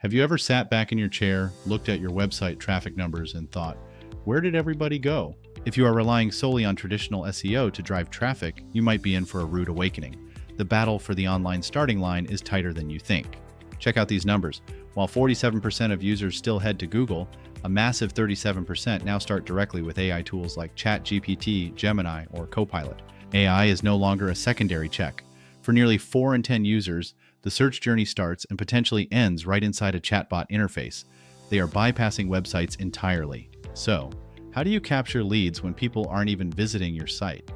Have you ever sat back in your chair, looked at your website traffic numbers, and thought, where did everybody go? If you are relying solely on traditional SEO to drive traffic, you might be in for a rude awakening. The battle for the online starting line is tighter than you think. Check out these numbers. While 47% of users still head to Google, a massive 37% now start directly with AI tools like ChatGPT, Gemini, or Copilot. AI is no longer a secondary check. For nearly 4 in 10 users, the search journey starts and potentially ends right inside a chatbot interface. They are bypassing websites entirely. So, how do you capture leads when people aren't even visiting your site?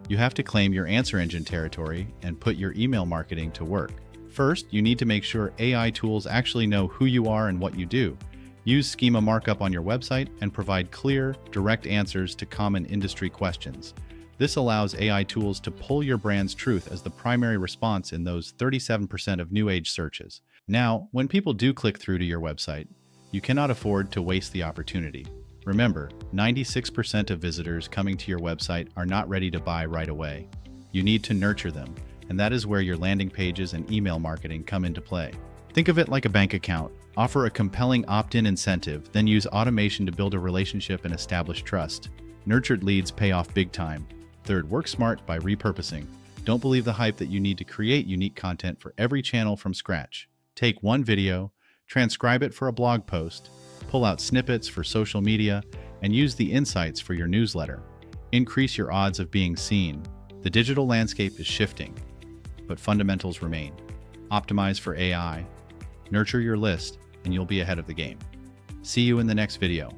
You have to claim your answer engine territory and put your email marketing to work. First, you need to make sure AI tools actually know who you are and what you do. Use schema markup on your website and provide clear, direct answers to common industry questions. This allows AI tools to pull your brand's truth as the primary response in those 37% of new age searches. Now, when people do click through to your website, you cannot afford to waste the opportunity. Remember, 96% of visitors coming to your website are not ready to buy right away. You need to nurture them, and that is where your landing pages and email marketing come into play. Think of it like a bank account. Offer a compelling opt-in incentive, then use automation to build a relationship and establish trust. Nurtured leads pay off big time. Third, work smart by repurposing. Don't believe the hype that you need to create unique content for every channel from scratch. Take one video, transcribe it for a blog post, pull out snippets for social media, and use the insights for your newsletter. Increase your odds of being seen. The digital landscape is shifting, but fundamentals remain. Optimize for AI, nurture your list, and you'll be ahead of the game. See you in the next video.